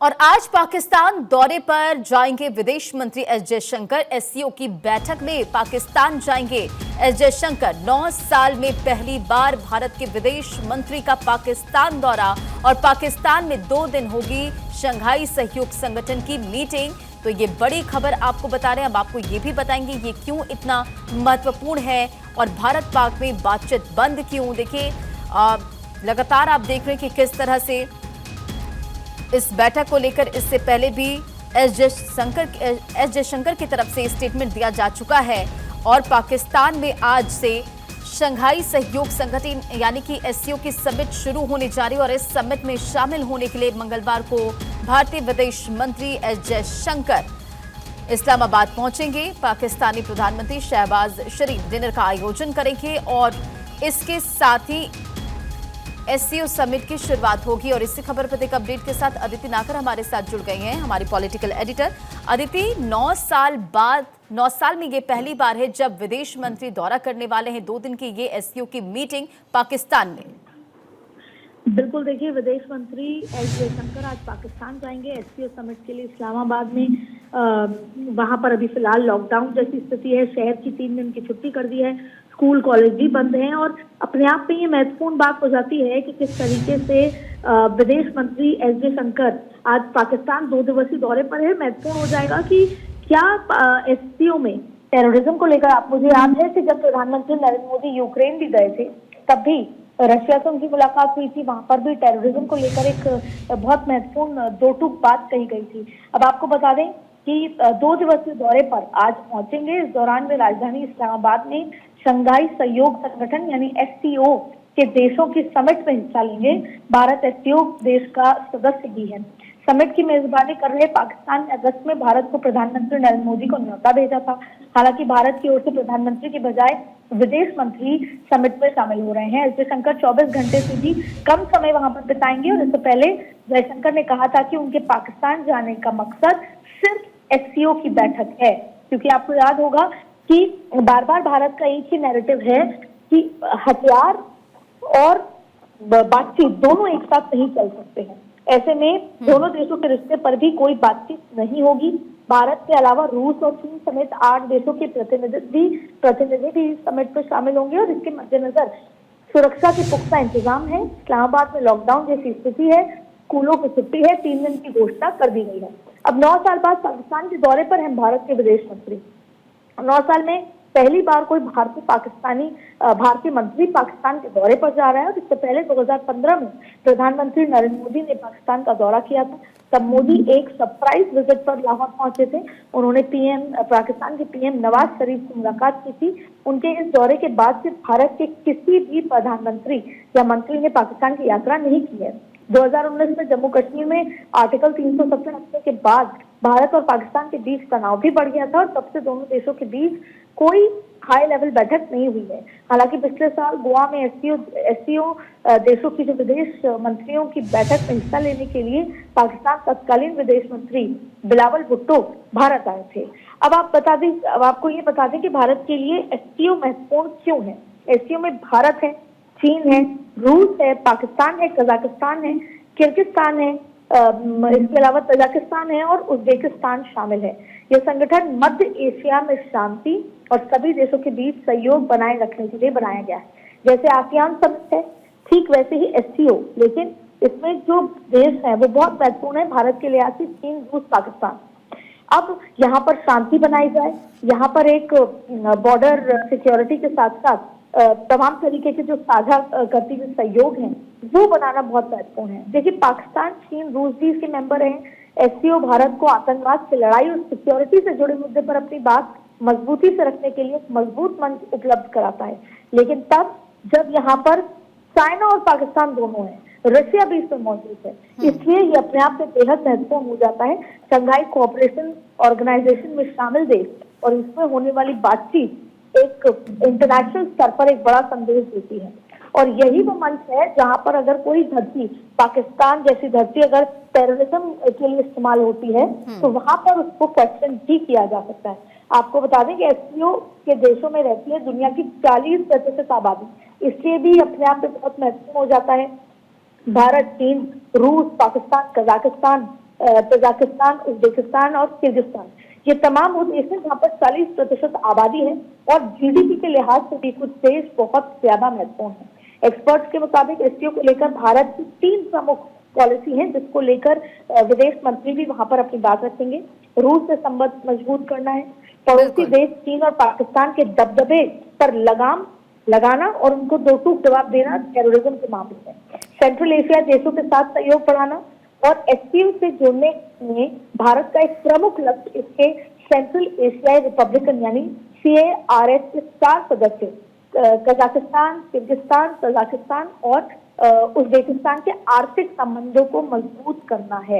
और आज पाकिस्तान दौरे पर जाएंगे विदेश मंत्री एस जयशंकर। एससीओ की बैठक में पाकिस्तान जाएंगे एस जयशंकर। 9 साल में पहली बार भारत के विदेश मंत्री का पाकिस्तान दौरा और पाकिस्तान में 2 दिन होगी शंघाई सहयोग संगठन की मीटिंग। तो ये बड़ी खबर आपको बता रहे हैं। अब आपको ये भी बताएंगे ये क्यों इतना महत्वपूर्ण है और भारत पाक में बातचीत बंद क्यों। देखिए लगातार आप देख रहे हैं कि किस तरह से इस बैठक को लेकर इससे पहले भी एस जयशंकर की तरफ से स्टेटमेंट दिया जा चुका है और पाकिस्तान में आज से शंघाई सहयोग संगठन यानी कि एससीओ की समिट शुरू होने जा रही है और इस समिट में शामिल होने के लिए मंगलवार को भारतीय विदेश मंत्री एस जयशंकर इस्लामाबाद पहुंचेंगे। पाकिस्तानी प्रधानमंत्री शहबाज शरीफ डिनर का आयोजन करेंगे और इसके साथ ही एससीओ समिट की शुरुआत होगी। और इसी खबर पर एक अपडेट के साथ अदिति नाकर हमारे साथ जुड़ गई हैं, हमारी पॉलिटिकल एडिटर। अदिति, 9 साल में ये पहली बार है जब विदेश मंत्री दौरा करने वाले हैं। 2 दिन की ये एससीओ की मीटिंग पाकिस्तान में। बिल्कुल, देखिए विदेश मंत्री एस जयशंकर आज पाकिस्तान जाएंगे एससीओ समिट के लिए इस्लामाबाद में। वहां पर अभी फिलहाल लॉकडाउन जैसी स्थिति है, शहर की 3 दिन की छुट्टी कर दी है, स्कूल कॉलेज भी बंद हैं और अपने आप में ये महत्वपूर्ण बात हो जाती है कि किस तरीके से विदेश मंत्री एस जयशंकर आज पाकिस्तान 2 दिवसीय दौरे पर है। महत्वपूर्ण हो जाएगा कि क्या एससीओ में टेररिज्म को लेकर, आप मुझे याद है कि जब प्रधानमंत्री नरेंद्र मोदी यूक्रेन भी गए थे तब भी रशिया से उनकी मुलाकात हुई थी, वहां पर भी टेररिज्म को लेकर एक बहुत महत्वपूर्ण दो टूक बात कही गई थी। अब आपको बता दें कि 2 दिवसीय दौरे पर आज पहुंचेंगे। इस दौरान वे राजधानी इस्लामाबाद में शंघाई सहयोग संगठन यानी एससीओ के देशों की समिट में हिस्सा लेंगे। भारत एससीओ देश का सदस्य भी है। समिट की मेजबानी कर रहे पाकिस्तान ने अगस्त में भारत को प्रधानमंत्री नरेंद्र मोदी को न्योता भेजा था। हालांकि भारत की ओर से प्रधानमंत्री की बजाय विदेश मंत्री समिट में शामिल हो रहे हैं। एस जयशंकर 24 घंटे से भी कम समय वहां पर बिताएंगे और इससे पहले जयशंकर ने कहा था कि उनके पाकिस्तान जाने का मकसद सिर्फ एससीओ की बैठक है, क्योंकि आपको याद होगा कि बार बार भारत का एक ही नैरेटिव है कि हथियार और बातचीत दोनों एक साथ नहीं चल सकते हैं। ऐसे में दोनों देशों के रिश्ते पर भी कोई बातचीत नहीं होगी। भारत के अलावा रूस और चीन समेत 8 देशों के प्रतिनिधि भी समिट में शामिल होंगे और इसके मद्देनजर सुरक्षा के पुख्ता इंतजाम है। इस्लामाबाद में लॉकडाउन जैसी स्थिति है, स्कूलों की छुट्टी है, 3 दिन की घोषणा कर दी गई है। अब 9 साल बाद पाकिस्तान के दौरे पर हैं भारत के विदेश मंत्री। 9 साल में पहली बार कोई भारतीय मंत्री पाकिस्तान के दौरे पर जा रहा है और इससे पहले 2015 में प्रधानमंत्री नरेंद्र मोदी ने पाकिस्तान का दौरा किया था। तब मोदी एक सरप्राइज विजिट पर लाहौर पहुंचे थे। उन्होंने पाकिस्तान के पीएम नवाज शरीफ से मुलाकात की थी। उनके इस दौरे के बाद से भारत के किसी भी प्रधानमंत्री या मंत्री ने पाकिस्तान की यात्रा नहीं की है। 2019 में जम्मू कश्मीर में आर्टिकल 370 हटने के बाद भारत और पाकिस्तान के बीच तनाव भी बढ़ गया था और तब से दोनों देशों के बीच कोई हाई लेवल बैठक नहीं हुई है। हालांकि पिछले साल गोवा में एससीओ देशों की जो विदेश मंत्रियों की बैठक में हिस्सा लेने के लिए पाकिस्तान तत्कालीन विदेश मंत्री बिलावल भुट्टो भारत आए थे। अब आपको ये बता दें कि भारत के लिए एससीओ महत्वपूर्ण क्यों है। एससीओ में भारत है, चीन है, रूस है, पाकिस्तान है, कजाकिस्तान है, किर्गिस्तान है, इसके अलावा तजाकिस्तान है और उज्बेकिस्तान शामिल है। यह संगठन मध्य एशिया में शांति और सभी देशों के बीच सहयोग बनाए रखने के लिए बनाया गया है। जैसे आसियान समिट है, ठीक वैसे ही एससीओ, लेकिन इसमें जो देश है वो बहुत महत्वपूर्ण है भारत के लिहाज से, चीन, रूस, पाकिस्तान। अब यहाँ पर शांति बनाई जाए, यहाँ पर एक बॉर्डर सिक्योरिटी के साथ साथ तमाम तरीके के जो साझा करती हुए सहयोग हैं वो बनाना बहुत महत्वपूर्ण है। देखिए पाकिस्तान, चीन, रूस भी इसके मेंबर हैं। एससीओ भारत को आतंकवाद से लड़ाई और सिक्योरिटी से जुड़े मुद्दे पर अपनी बात मजबूती से रखने के लिए एक मजबूत मंच उपलब्ध कराता है। लेकिन तब जब यहाँ पर चाइना और पाकिस्तान दोनों हैं, रशिया भी इसमें मौजूद है, इसलिए ये अपने आप में बेहद महत्वपूर्ण हो जाता है। शंघाई कोऑपरेशन ऑर्गेनाइजेशन में शामिल देश और इसमें होने वाली बातचीत एक इंटरनेशनल स्तर पर एक बड़ा संदेश देती है और यही वो मंच है जहां पर अगर कोई धरती, पाकिस्तान जैसी धरती अगर टेररिज्म के लिए इस्तेमाल होती है तो वहां पर उसको क्वेश्चन भी किया जा सकता है। आपको बता दें कि एससीओ के देशों में रहती है दुनिया की 40% आबादी, इसलिए भी अपने आप में बहुत महत्वपूर्ण हो जाता है। भारत, चीन, रूस, पाकिस्तान, कजाकिस्तान तजाकिस्तान, उज्बेकिस्तान और किर्गिस्तान, ये तमाम वो देश हैं जहाँ पर 40% आबादी है और जीडीपी के लिहाज से भी कुछ देश बहुत ज्यादा महत्वपूर्ण है। एक्सपर्ट्स के मुताबिक एससीओ को लेकर भारत की 3 प्रमुख पॉलिसी है, जिसको लेकर विदेश मंत्री भी वहां पर अपनी बात रखेंगे। रूस से संबंध मजबूत करना है, पड़ोसी देश चीन और पाकिस्तान के दबदबे पर लगाम लगाना और उनको दो टूक जवाब देना टेररिज्म के मामले में, सेंट्रल एशिया देशों के साथ सहयोग बढ़ाना और एससीओ से जुड़ने में भारत का एक प्रमुख लक्ष्य इसके सेंट्रल एशियाई रिपब्लिकन यानी CARS के 4 सदस्य कजाकिस्तान, किर्गिस्तान, तजाकिस्तान और उज्बेकिस्तान के आर्थिक संबंधों को मजबूत करना है।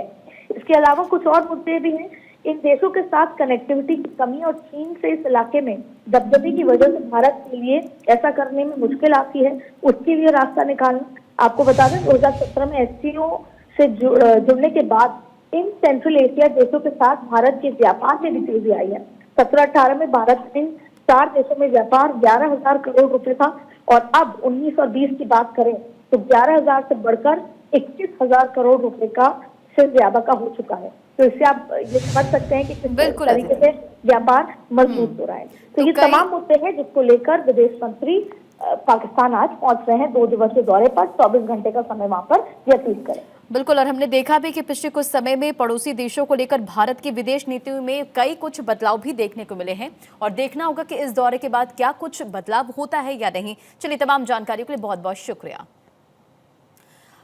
इसके अलावा कुछ और मुद्दे भी हैं। इन देशों के साथ कनेक्टिविटी की कमी और चीन से इस इलाके में दबदबे की वजह से भारत के लिए ऐसा करने में मुश्किल आती है, उसके लिए रास्ता निकालना। आपको बता दें 2017 में एससीओ से जुड़ने के बाद इन सेंट्रल एशिया देशों के साथ भारत के व्यापार में भी तेजी आई है। 17-18 में भारत इन 4 देशों में व्यापार 11,000 करोड़ रुपए था और अब 19 और 20 की बात करें तो 11,000 से बढ़कर 21,000 करोड़ रुपए का से ज्यादा का हो चुका है। तो इससे आप ये समझ सकते हैं कि किस तरीके से व्यापार मजबूत हो रहा है। तो ये तमाम मुद्दे हैं जिसको लेकर विदेश मंत्री पाकिस्तान आज पहुंच रहे हैं 2 दिवसीय दौरे पर, 24 घंटे का समय वहां पर व्यतीत करें। बिल्कुल, और हमने देखा भी कि पिछले कुछ समय में पड़ोसी देशों को लेकर भारत की विदेश नीति में कई कुछ बदलाव भी देखने को मिले हैं और देखना होगा कि इस दौरे के बाद क्या कुछ बदलाव होता है या नहीं। चलिए, तमाम जानकारियों के लिए बहुत बहुत शुक्रिया।